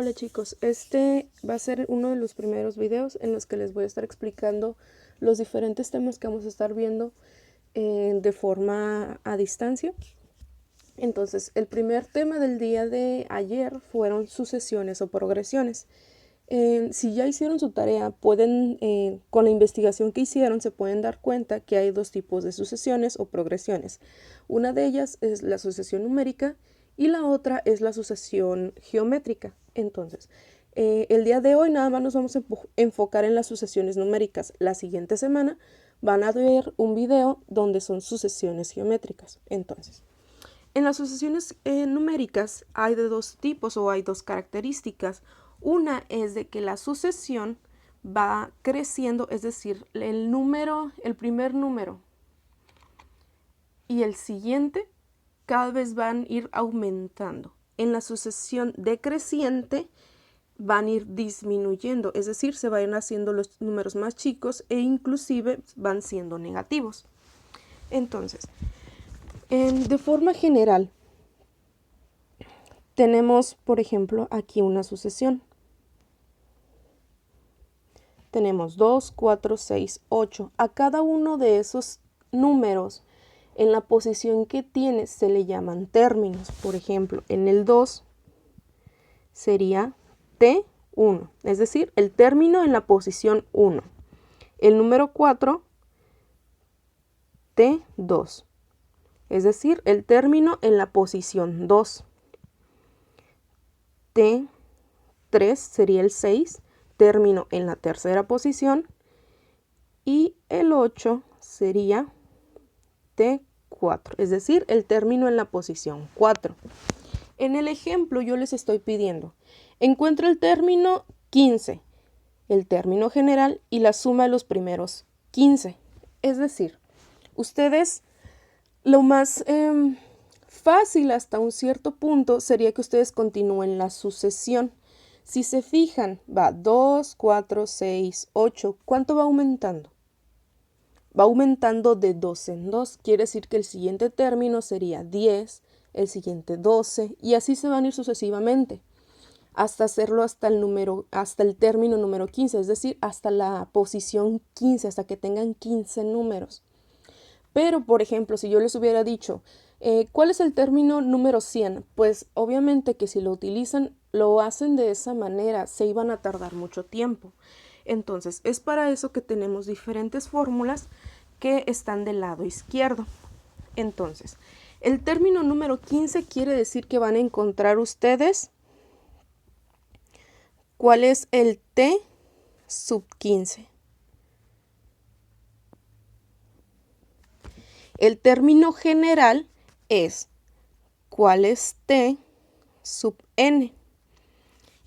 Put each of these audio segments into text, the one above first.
Hola chicos, este va a ser uno de los primeros videos en los que les voy a estar explicando los diferentes temas que vamos a estar viendo de forma a distancia. Entonces, el primer tema del día de ayer fueron sucesiones o progresiones. Si ya hicieron su tarea, pueden, con la investigación que hicieron, se pueden dar cuenta que hay dos tipos de sucesiones o progresiones. Una de ellas es la sucesión numérica y la otra es la sucesión geométrica. Entonces, el día de hoy nada más nos vamos a enfocar en las sucesiones numéricas. La siguiente semana van a ver un video donde son sucesiones geométricas. Entonces, en las sucesiones numéricas hay de dos tipos o hay dos características. Una es de que la sucesión va creciendo, es decir, el primer número y el siguiente cada vez van a ir aumentando. En la sucesión decreciente van a ir disminuyendo, es decir, se van haciendo los números más chicos e inclusive van siendo negativos. Entonces, de forma general, tenemos, por ejemplo, aquí una sucesión. Tenemos 2, 4, 6, 8. A cada uno de esos números, en la posición que tiene, se le llaman términos. Por ejemplo, en el 2 sería T1, es decir, el término en la posición 1. El número 4, T2, es decir, el término en la posición 2. T3 sería el 6, término en la tercera posición. Y el 8 sería T4, es decir, el término en la posición 4. En el ejemplo yo les estoy pidiendo, encuentra el término 15, el término general y la suma de los primeros 15. Es decir, ustedes lo más fácil hasta un cierto punto sería que ustedes continúen la sucesión. Si se fijan, va 2, 4, 6, 8. ¿Cuánto va aumentando? Va aumentando de 2 en 2. Quiere decir que el siguiente término sería 10, el siguiente 12, y así se van a ir sucesivamente hasta hacerlo hasta el término número 15, es decir, hasta la posición 15, hasta que tengan 15 números. Pero, por ejemplo, si yo les hubiera dicho, ¿cuál es el término número 100? Pues obviamente que si lo utilizan, lo hacen de esa manera, se iban a tardar mucho tiempo. Entonces, es para eso que tenemos diferentes fórmulas que están del lado izquierdo. Entonces, el término número 15 quiere decir que van a encontrar ustedes cuál es el T sub 15. El término general es cuál es T sub n.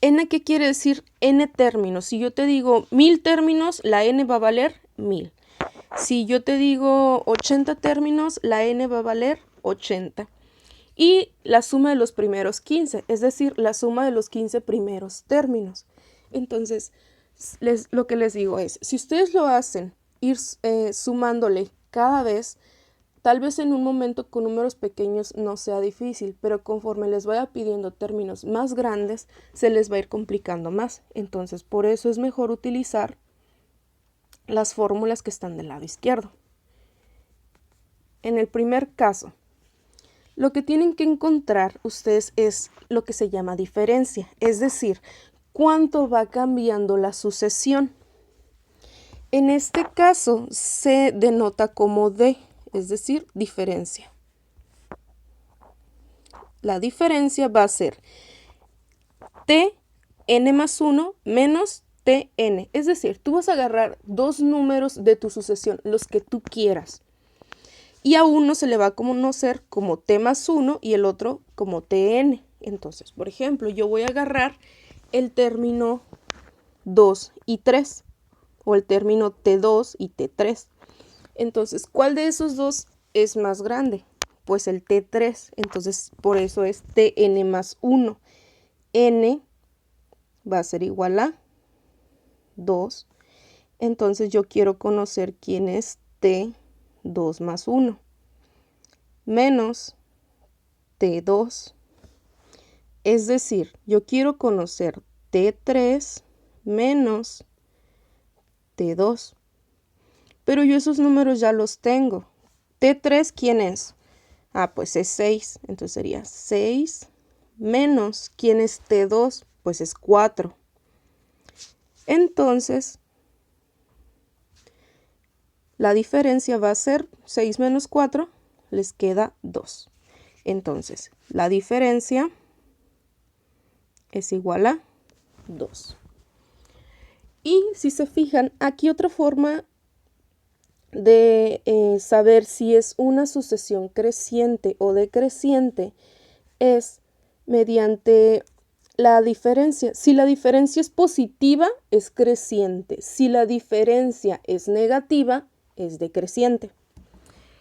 ¿N qué quiere decir? N términos. Si yo te digo 1000 términos, la n va a valer 1000. Si yo te digo 80 términos, la n va a valer 80. Y la suma de los primeros 15, es decir, la suma de los 15 primeros términos. Entonces, lo que les digo es, si ustedes lo hacen, ir sumándole cada vez, tal vez en un momento con números pequeños no sea difícil, pero conforme les vaya pidiendo términos más grandes, se les va a ir complicando más. Entonces, por eso es mejor utilizar las fórmulas que están del lado izquierdo. En el primer caso, lo que tienen que encontrar ustedes es lo que se llama diferencia, es decir, cuánto va cambiando la sucesión. En este caso se denota como D, es decir, diferencia. La diferencia va a ser Tn más 1 menos Tn. Es decir, tú vas a agarrar dos números de tu sucesión, los que tú quieras. Y a uno se le va a conocer como T más 1 y el otro como Tn. Entonces, por ejemplo, yo voy a agarrar el término 2 y 3 o el término T2 y T3. Entonces, ¿cuál de esos dos es más grande? Pues el T3. Entonces, por eso es Tn más 1. N va a ser igual a 2. Entonces, yo quiero conocer quién es T2 más 1 menos T2. Es decir, yo quiero conocer T3 menos T2. Pero yo esos números ya los tengo. T3, ¿quién es? Ah, pues es 6. Entonces sería 6 menos, ¿quién es T2? Pues es 4. Entonces, la diferencia va a ser 6 menos 4, les queda 2. Entonces, la diferencia es igual a 2. Y si se fijan, aquí otra forma de saber si es una sucesión creciente o decreciente es mediante la diferencia. Si la diferencia es positiva, es creciente. Si la diferencia es negativa, es decreciente.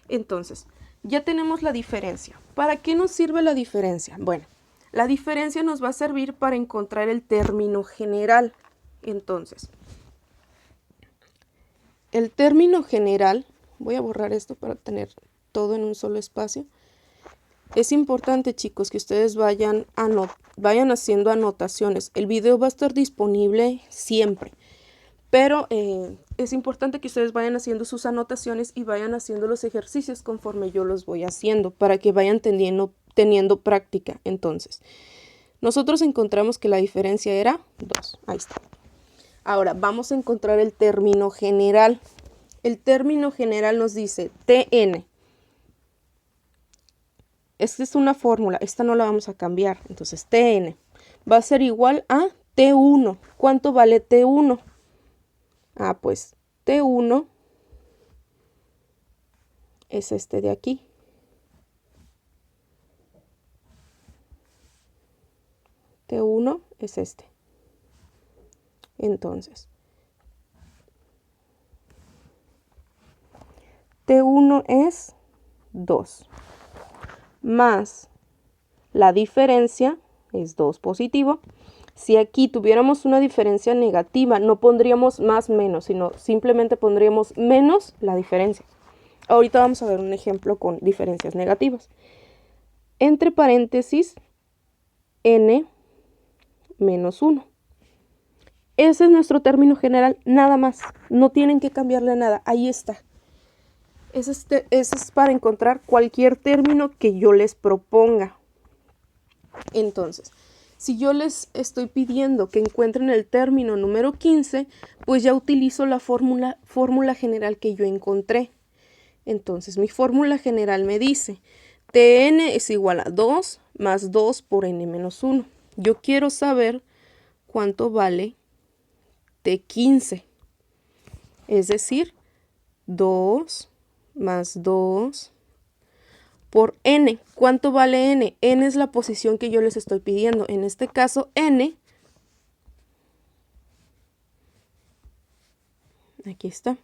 Entonces, ya tenemos la diferencia. ¿Para qué nos sirve la diferencia? Bueno, la diferencia nos va a servir para encontrar el término general. Entonces, el término general, voy a borrar esto para tener todo en un solo espacio. Es importante, chicos, que ustedes vayan haciendo anotaciones. El video va a estar disponible siempre, pero es importante que ustedes vayan haciendo sus anotaciones y vayan haciendo los ejercicios conforme yo los voy haciendo para que vayan teniendo práctica. Entonces, nosotros encontramos que la diferencia era 2. Ahí está. Ahora, vamos a encontrar el término general. El término general nos dice Tn. Esta es una fórmula, esta no la vamos a cambiar. Entonces, Tn va a ser igual a T1. ¿Cuánto vale T1? Ah, pues T1 es este de aquí. T1 es este. Entonces, T1 es 2. Más la diferencia es 2 positivo. Si aquí tuviéramos una diferencia negativa, no pondríamos más menos, sino simplemente pondríamos menos la diferencia. Ahorita vamos a ver un ejemplo con diferencias negativas. Entre paréntesis, n menos 1. Ese es nuestro término general, nada más. No tienen que cambiarle nada, ahí está. Ese es para encontrar cualquier término que yo les proponga. Entonces, si yo les estoy pidiendo que encuentren el término número 15, pues ya utilizo la fórmula general que yo encontré. Entonces, mi fórmula general me dice, Tn es igual a 2 más 2 por n menos 1. Yo quiero saber cuánto vale T15. Es decir, 2 más 2 por n. ¿Cuánto vale n? N es la posición que yo les estoy pidiendo. En este caso, n, aquí está,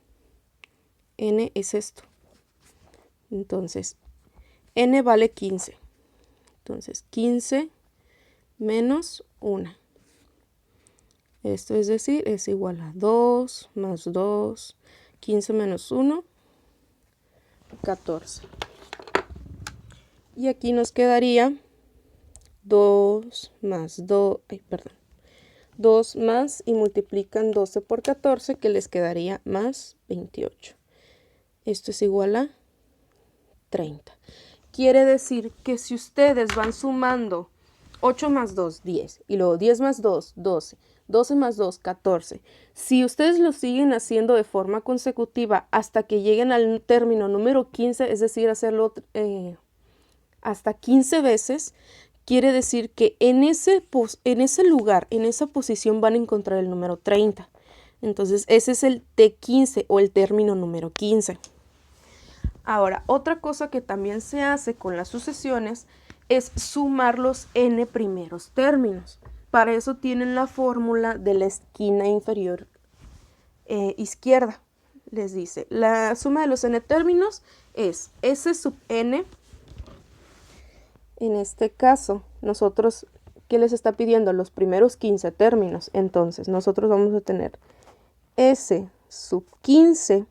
n es esto. Entonces, n vale 15. Entonces, 15 menos 1. Esto es decir, es igual a 2 más 2, 15 menos 1, 14. Y aquí nos quedaría 2 más 2, 2 más y multiplican 12 por 14, que les quedaría más 28. Esto es igual a 30. Quiere decir que si ustedes van sumando 8 más 2, 10, y luego 10 más 2, 12, 12 más 2, 14. Si ustedes lo siguen haciendo de forma consecutiva hasta que lleguen al término número 15, es decir, hacerlo hasta 15 veces, quiere decir que en ese lugar, en esa posición van a encontrar el número 30. Entonces, ese es el T15 o el término número 15. Ahora, otra cosa que también se hace con las sucesiones es sumar los n primeros términos. Para eso tienen la fórmula de la esquina inferior izquierda. Les dice, la suma de los n términos es s sub n. En este caso, nosotros, ¿qué les está pidiendo? Los primeros 15 términos. Entonces, nosotros vamos a tener s sub 15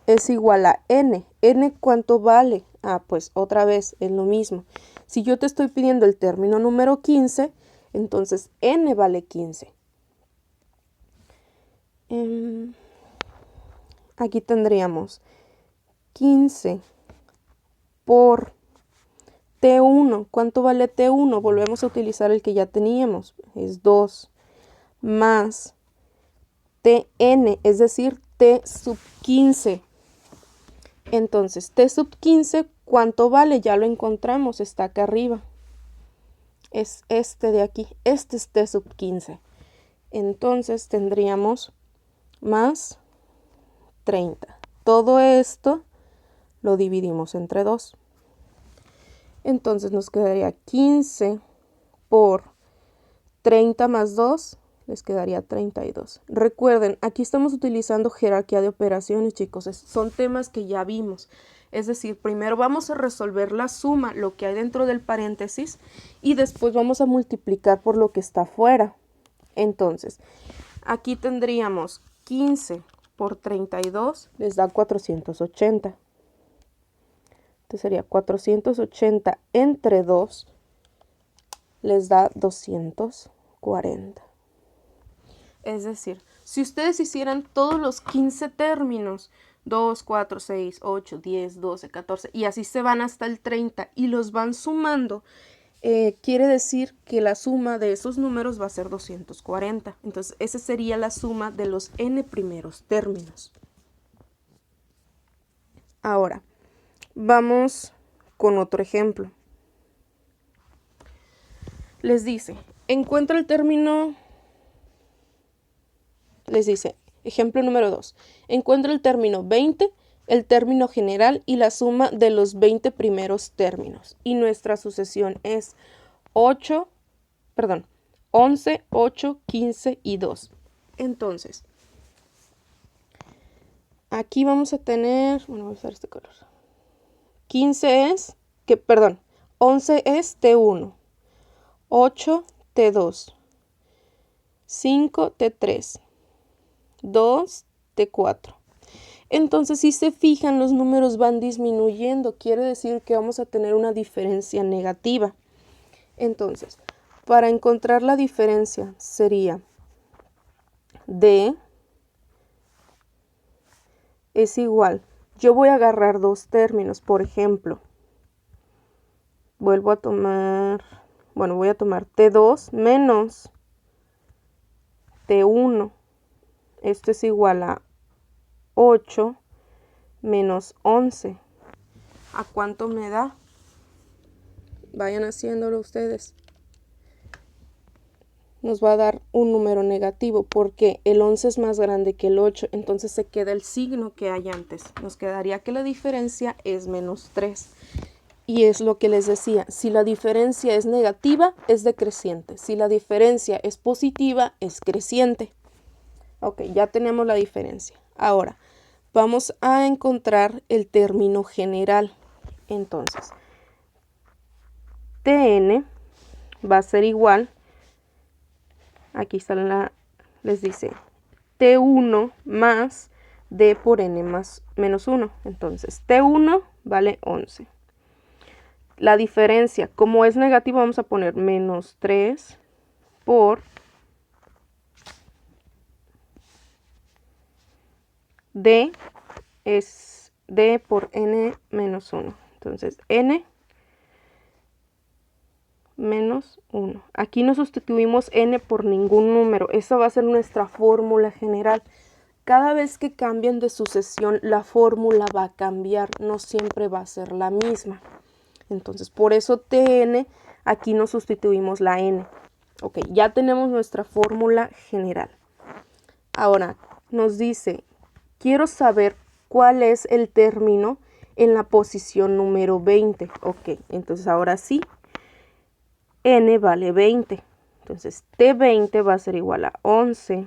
es igual a n. ¿N cuánto vale? Ah, pues otra vez es lo mismo. Si yo te estoy pidiendo el término número 15, entonces n vale 15. Aquí tendríamos 15 por T1. ¿Cuánto vale T1? Volvemos a utilizar el que ya teníamos. Es 2 más Tn, es decir, T sub 15. Entonces, T sub 15, ¿cuánto vale? Ya lo encontramos, está acá arriba. Es este de aquí. Este es T sub 15. Entonces, tendríamos más 30. Todo esto lo dividimos entre 2. Entonces, nos quedaría 15 por 30 más 2, les quedaría 32. Recuerden, aquí estamos utilizando jerarquía de operaciones, chicos. Son temas que ya vimos. Es decir, primero vamos a resolver la suma, lo que hay dentro del paréntesis, y después vamos a multiplicar por lo que está afuera. Entonces, aquí tendríamos 15 por 32, les da 480. Entonces sería 480 entre 2, les da 240. Es decir, si ustedes hicieran todos los 15 términos, 2, 4, 6, 8, 10, 12, 14, y así se van hasta el 30 y los van sumando, quiere decir que la suma de esos números va a ser 240. Entonces, esa sería la suma de los n primeros términos. Ahora, vamos con otro ejemplo. Les dice, encuentra el término, les dice, ejemplo número 2, encuentra el término 20, el término general y la suma de los 20 primeros términos. Y nuestra sucesión es 11, 8, 15 y 2. Entonces, aquí vamos a tener, bueno, voy a usar este color. 11 es T1, 8 T2, 5 T3, 2 T4. Entonces, si se fijan, los números van disminuyendo. Quiere decir que vamos a tener una diferencia negativa. Entonces, para encontrar la diferencia sería D es igual. Yo voy a agarrar dos términos, por ejemplo. Voy a tomar T2 menos T1. Esto es igual a 8 menos 11. ¿A cuánto me da? Vayan haciéndolo ustedes. Nos va a dar un número negativo porque el 11 es más grande que el 8, entonces se queda el signo que hay antes. Nos quedaría que la diferencia es menos 3. Y es lo que les decía, si la diferencia es negativa, es decreciente. Si la diferencia es positiva, es creciente. Ok, ya tenemos la diferencia. Ahora, vamos a encontrar el término general. Entonces, Tn va a ser igual, aquí está les dice, T1 más D por N más menos 1. Entonces, T1 vale 11. La diferencia, como es negativa, vamos a poner menos 3 por D, es D por N menos 1. Entonces, N menos 1. Aquí no sustituimos N por ningún número. Esa va a ser nuestra fórmula general. Cada vez que cambien de sucesión, la fórmula va a cambiar. No siempre va a ser la misma. Entonces, por eso Tn, aquí no sustituimos la N. Ok, ya tenemos nuestra fórmula general. Ahora, nos dice, quiero saber cuál es el término en la posición número 20. Ok, entonces ahora sí, N vale 20. Entonces, T20 va a ser igual a 11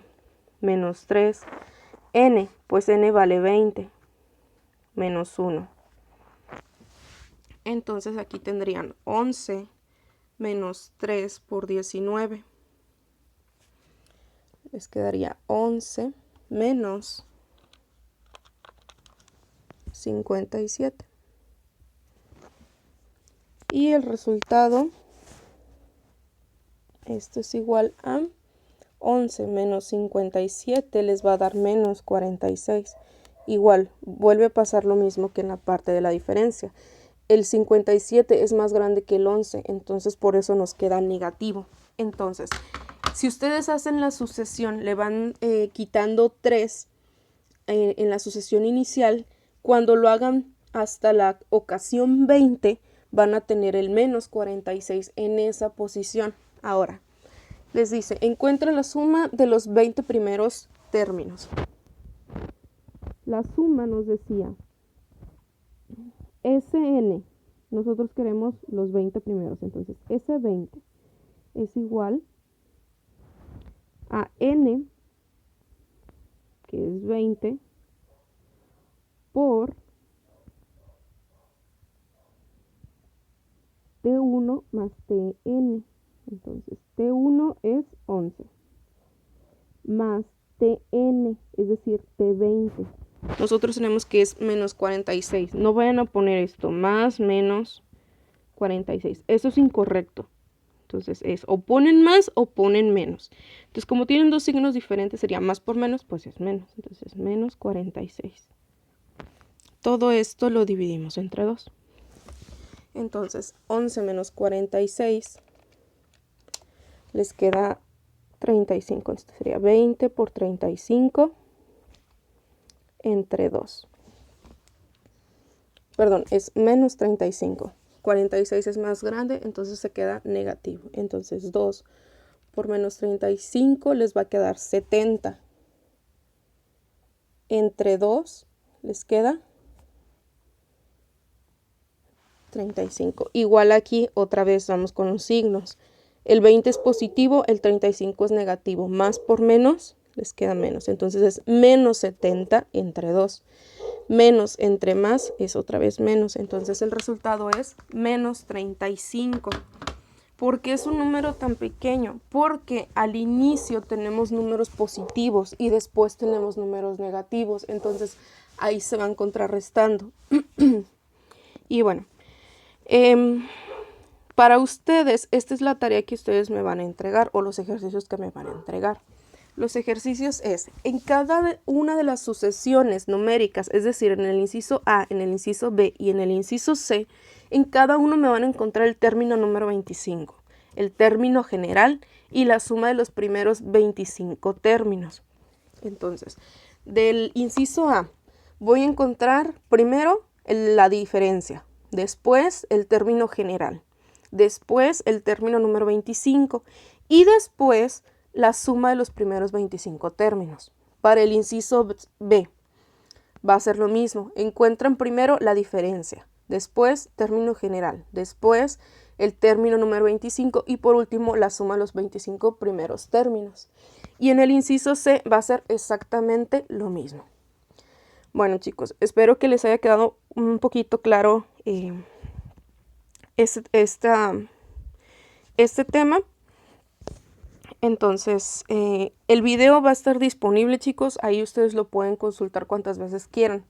menos 3. N, pues N vale 20 menos 1. Entonces aquí tendrían 11 menos 3 por 19. Les quedaría 11 menos 57. Y el resultado, esto es igual a 11 menos 57 les va a dar menos 46. Igual, vuelve a pasar lo mismo que en la parte de la diferencia. El 57 es más grande que el 11, entonces por eso nos queda negativo. Entonces, si ustedes hacen la sucesión, le van quitando 3 en la sucesión inicial, cuando lo hagan hasta la ocasión 20, van a tener el menos 46 en esa posición. Ahora, les dice, encuentra la suma de los 20 primeros términos. La suma nos decía, Sn, nosotros queremos los 20 primeros, entonces S20 es igual a N, que es 20, por T1 más Tn. Entonces, T1 es 11, más Tn, es decir, T20. Nosotros tenemos que es menos 46. No vayan a poner esto, más menos 46. Eso es incorrecto. Entonces, es o ponen más o ponen menos. Entonces, como tienen dos signos diferentes, sería más por menos, pues es menos. Entonces, menos 46. Todo esto lo dividimos entre 2. Entonces, 11 menos 46 les queda 35. Esto sería 20 por 35 entre 2. Perdón, es menos 35. 46 es más grande, entonces se queda negativo. Entonces, 2 por menos 35 les va a quedar 70. Entre 2 les queda 35. Igual aquí, otra vez vamos con los signos. El 20 es positivo, el 35 es negativo. Más por menos, les queda menos. Entonces es menos 70 entre 2. Menos entre más es otra vez menos. Entonces el resultado es menos 35. ¿Por qué es un número tan pequeño? Porque al inicio tenemos números positivos y después tenemos números negativos. Entonces ahí se van contrarrestando. Y bueno, para ustedes, esta es la tarea que ustedes me van a entregar o los ejercicios que me van a entregar. Los ejercicios es, en cada una de las sucesiones numéricas, es decir, en el inciso A, en el inciso B y en el inciso C, en cada uno me van a encontrar el término número 25, el término general y la suma de los primeros 25 términos. Entonces, del inciso A, voy a encontrar primero la diferencia, después el término general, después el término número 25 y después la suma de los primeros 25 términos. Para el inciso B va a ser lo mismo. Encuentran primero la diferencia, después término general, después el término número 25 y por último la suma de los 25 primeros términos. Y en el inciso C va a ser exactamente lo mismo. Bueno, chicos, espero que les haya quedado un poquito claro este tema. Entonces, el video va a estar disponible, chicos. Ahí ustedes lo pueden consultar cuantas veces quieran.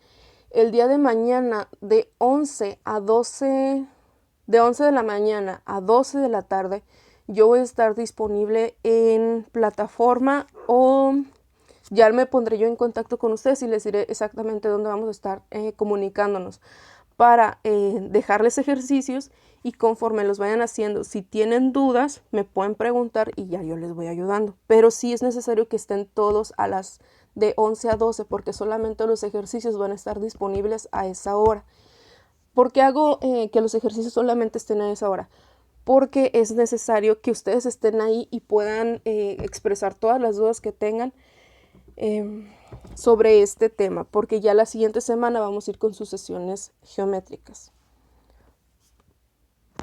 El día de mañana de 11 de la mañana a 12 de la tarde, yo voy a estar disponible en plataforma o ya me pondré yo en contacto con ustedes y les diré exactamente dónde vamos a estar comunicándonos para dejarles ejercicios y conforme los vayan haciendo, si tienen dudas, me pueden preguntar y ya yo les voy ayudando. Pero sí es necesario que estén todos a las de 11 a 12 porque solamente los ejercicios van a estar disponibles a esa hora. ¿Por qué hago que los ejercicios solamente estén a esa hora? Porque es necesario que ustedes estén ahí y puedan expresar todas las dudas que tengan sobre este tema, porque ya la siguiente semana vamos a ir con sucesiones geométricas.